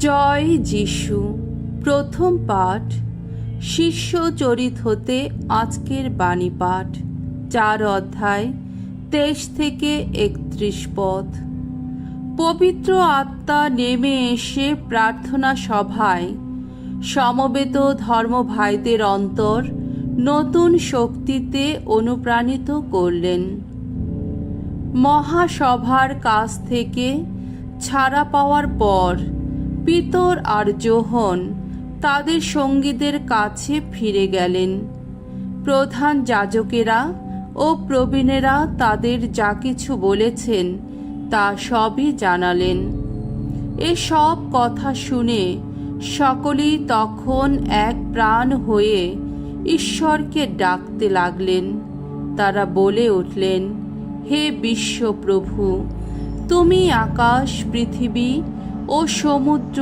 জয় যিশু। প্রথম পাঠ শিষ্য চরিত হতে আজকের বাণী পাঠ 4 অধ্যায় 23 থেকে 31 পদ। পবিত্র আত্মা নেমে এসে প্রার্থনা সভায় সমবেত ধর্ম ভাইদের অন্তর নতুন শক্তিতে অনুপ্রাণিত করলেন। মহাসভার কাছ থেকে ছাড়া পাওয়ার পর পিতর আর যোহন তাদের সঙ্গীদের কাছে ফিরে গেলেন। প্রধান যাজকেরা ও প্রবীণেরা তাদের যা কিছু বলেছেন তা সবই জানালেন। এসব কথা শুনে সকলেই তখন এক প্রাণ হয়ে ঈশ্বরকে ডাকতে লাগলেন। তারা বলে উঠলেন, হে বিশ্বপ্রভু, তুমি আকাশ, পৃথিবী ও সমুদ্র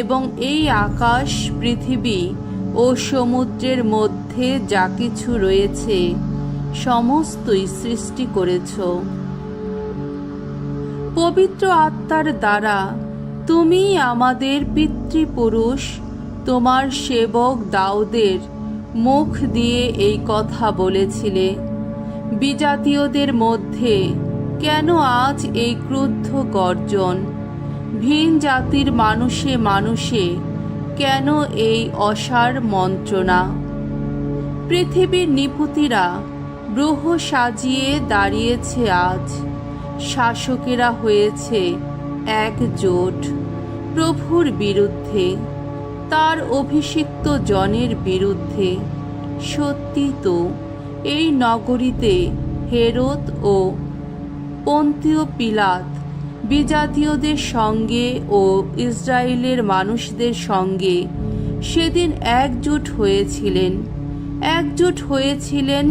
এবং এই আকাশ, পৃথিবী ও সমুদ্রের মধ্যে যা কিছু রয়েছে সমস্তই সৃষ্টি করেছ। পবিত্র আত্মার দ্বারা তুমি আমাদের পিতৃপুরুষ তোমার সেবক দাউদের মুখ দিয়ে এই কথা বলেছিলে। বিজাতীয়দের মধ্যে কেন আজ এই ক্রুদ্ধ গর্জন? ভিন জাতির মানুষে মানুষে কেন এই অসার মন্ত্রণা? পৃথিবীর নিপতিরা ব্রহ সাজিয়ে দাঁড়িয়েছে আজ। শাসকেরা হয়েছে একজোট প্রভুর বিরুদ্ধে, তার অভিষিক্ত জনের বিরুদ্ধে। সত্যি তো, এই নগরীতে হেরোদ ও পন্তীয় পিলাত বিজাতীয়দের সঙ্গে ও ইসরায়েলের মানুষদের সঙ্গে সেদিন একজোট হয়েছিলেন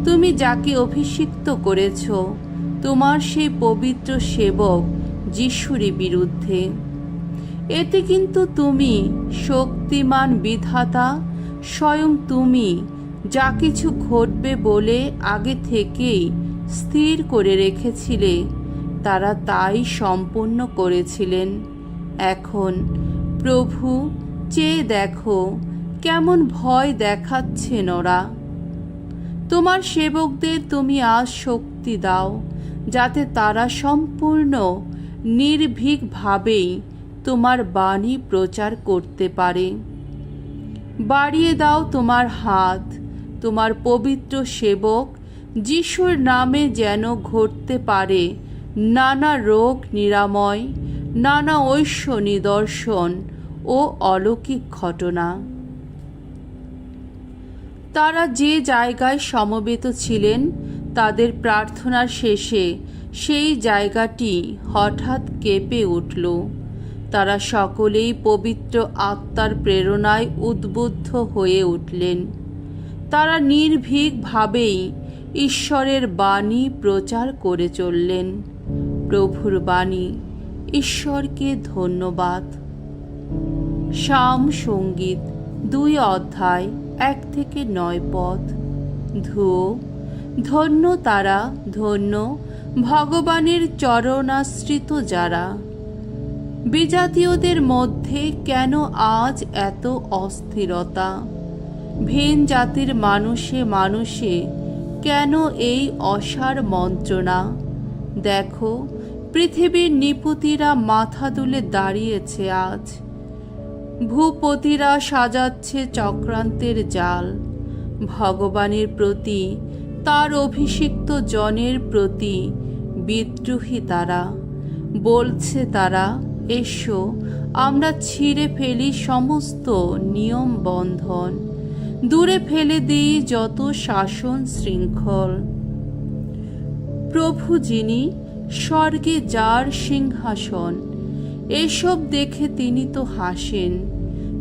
তুমি যাকে অভিষিক্ত করেছ তোমার সেই পবিত্র সেবক যিশুরই বিরুদ্ধে। এতে কিন্তু তুমি শক্তিমান বিধাতা, স্বয়ং তুমি যা কিছু ঘটবে বলে আগে থেকেই স্থির করে রেখেছিলে, তারা তাই সম্পূর্ণ করেছিলেন। এখন প্রভু, চেয়ে দেখো কেমন ভয় দেখাচ্ছেন ওরা। তোমার সেবকদের তুমি আজ শক্তি দাও, যাতে তারা সম্পূর্ণ নির্ভীকভাবেই তোমার বাণী প্রচার করতে পারে। বাড়িয়ে দাও তোমার হাত, তোমার পবিত্র সেবক যিশুর নামে যেন ঘটতে পারে নানা রোগ নিরাময়, নানা ঐশ্ব নিদর্শন ও অলৌকিক ঘটনা। তারা যে জায়গায় সমবেত ছিলেন তাদের প্রার্থনার শেষে সেই জায়গাটি হঠাৎ কেঁপে উঠল। তারা সকলেই পবিত্র আত্মার প্রেরণায় উদ্বুদ্ধ হয়ে উঠলেন। তারা নির্ভীকভাবেই ঈশ্বরের বাণী প্রচার করে চললেন। প্রভুর বাণী। ঈশ্বরকে ধন্যবাদ। সাম সঙ্গীত 2 অধ্যায় 1 থেকে 9 পদ। ধুয়ো। ধন্য তারা, ধন্য ভগবানের চরণাশ্রিত যারা। বিজাতীয়দের মধ্যে কেন আজ এত অস্থিরতা? ভিন জাতির মানুষে মানুষে কেন এই অসার মন্ত্রণা? দেখো, পৃথিবীর নিপতিরা মাথা তুলে দাঁড়িয়েছে আজ। ভূপতিরা সাজাচ্ছে চক্রান্তের জাল। ভগবানের প্রতি, তার অভিষিক্ত জনের প্রতি বিদ্রোহী তারা। বলছে তারা, এসো আমরা ছিঁড়ে ফেলি সমস্ত নিয়ম বন্ধন, দূরে ফেলে দিই যত শাসন শৃঙ্খল। প্রভু যিনি, স্বর্গে যার সিংহাসন, এসব দেখে তিনি তো হাসেন।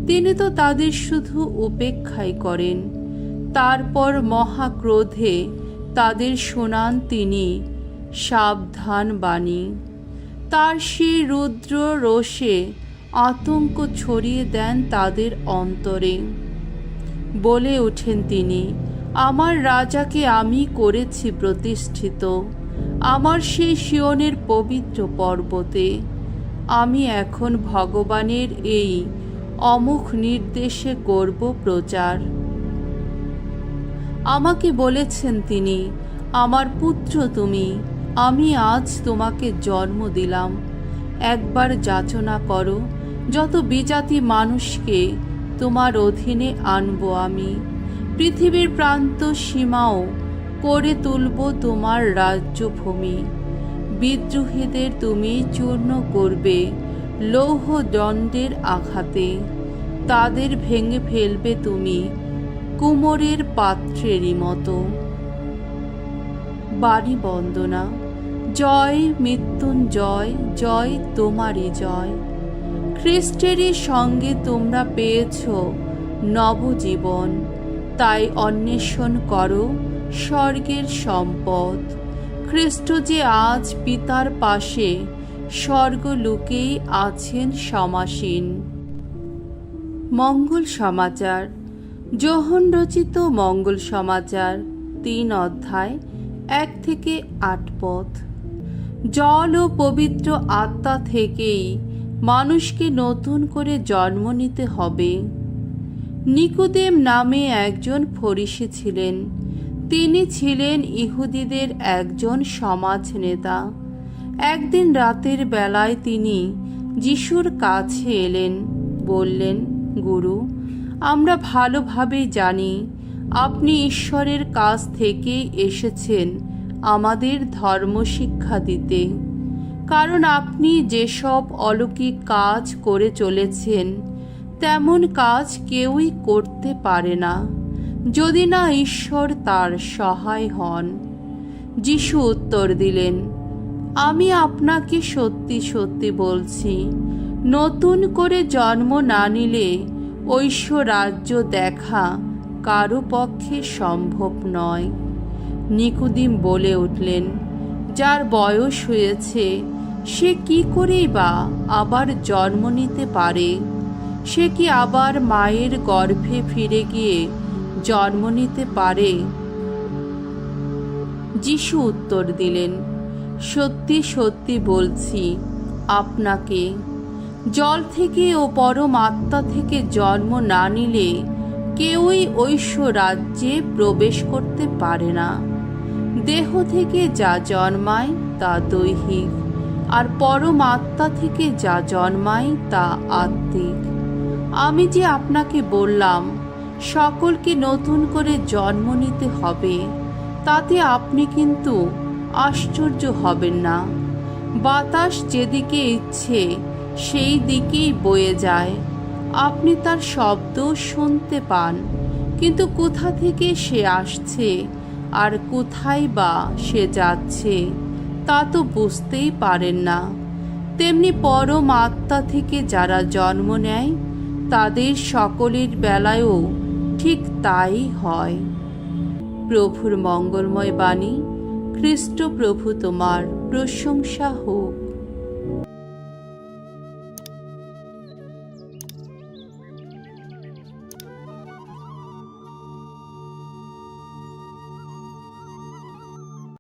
তিনি তো তাদের শুধু উপেক্ষাই করেন। তারপর মহাক্রোধে তাদের শোনান তিনি সাবধান বাণী। তার সেই রুদ্র রোষে আতঙ্ক ছড়িয়ে দেন তাদের অন্তরে। বলে ওঠেন তিনি, আমার রাজাকে আমি করেছি প্রতিষ্ঠিত, আমার সেই সিয়নের পবিত্র পর্বতে। আমি এখন ভগবানের এই অমুখ নির্দেশে করব প্রচার। আমাকে বলেছেন তিনি, আমার পুত্র তুমি, আমি আজ তোমাকে জন্ম দিলাম। একবার যাচনা করো, যত বিজাতি মানুষকে তোমার অধীনে আনবো আমি। পৃথিবীর প্রান্ত সীমাও করে তুলব তোমার রাজ্যভূমি। বিদ্রোহীদের তুমি চূর্ণ করবে লৌহ দণ্ডের আঘাতে। তাদের ভেঙে ফেলবে তুমি কুমোরের পাত্রেরই মতো। বাণী বন্দনা। জয় মৃত্যুঞ্জয়, জয় তোমারই জয়। খ্রিস্টেরই সঙ্গে তোমরা পেয়েছ নবজীবন, তাই অন্বেষণ করো স্বর্গের সম্পদ। খ্রিস্ট যে আজ পিতার পাশে স্বর্গলোকেই আছেন সমাসীন। মঙ্গল সমাচার। যোহন রচিত মঙ্গল সমাচার 3 অধ্যায় 1 থেকে 8 পদ। জল ও পবিত্র আত্মা থেকেই মানুষকে নতুন করে জন্ম নিতে হবে। নিকোদেম নামে একজন ফরিসি ছিলেন। তিনি ছিলেন ইহুদিদের একজন সমাজ নেতা। একদিন রাতের বেলায় তিনি যিশুর কাছে এলেন। বললেন, গুরু, আমরা ভালোভাবেই জানি আপনি ঈশ্বরের কাছ থেকেই এসেছেন আমাদের ধর্ম শিক্ষা দিতে। কারণ আপনি যেসব অলৌকিক কাজ করে চলেছেন তেমন কাজ কেউই করতে পারে না, যদি না ঈশ্বর তার সহায় হন। যিশু উত্তর দিলেন, আমি আপনাকে সত্যি সত্যি বলছি, নতুন করে জন্ম না নিলে ঐশ্ব রাজ্য দেখা কারো পক্ষে সম্ভব নয়। নিকোদিম বলে উঠলেন, যার বয়স হয়েছে সে কি করেই বা আবার জন্ম নিতে পারে? সে কি আবার মায়ের গর্ভে ফিরে গিয়ে জন্ম নিতে পারে? যিশু উত্তর দিলেন, সত্যি সত্যি বলছি আপনাকে, জল থেকে ও পরম আত্মা থেকে জন্ম না নিলে কেউই ঐশ্ব রাজ্যে প্রবেশ করতে পারে না। দেহ থেকে যা জন্মায় তা দৈহিক, আর পরম আত্মা থেকে যা জন্মায় তা আত্মিক। আমি যে আপনাকে বললাম সকলকে নতুন করে জন্ম নিতে হবে, তাতে আপনি কিন্তু আশ্চর্য হবেন না। বাতাস যেদিকে ইচ্ছে সেই দিকেই বয়ে যায়। আপনি তার শব্দ শুনতে পান, কিন্তু কোথা থেকে সে আসছে আর কোথায় বা সে যাচ্ছে তা তো বুঝতেই পারেন না। তেমনি পরম আত্মা থেকে যারা জন্ম নেয় তাদের সকলের বেলায়ও ঠিক তাই হয়। প্রভুর মঙ্গলময় বাণী। খ্রিস্ট প্রভু তোমার প্রশংসা হোক।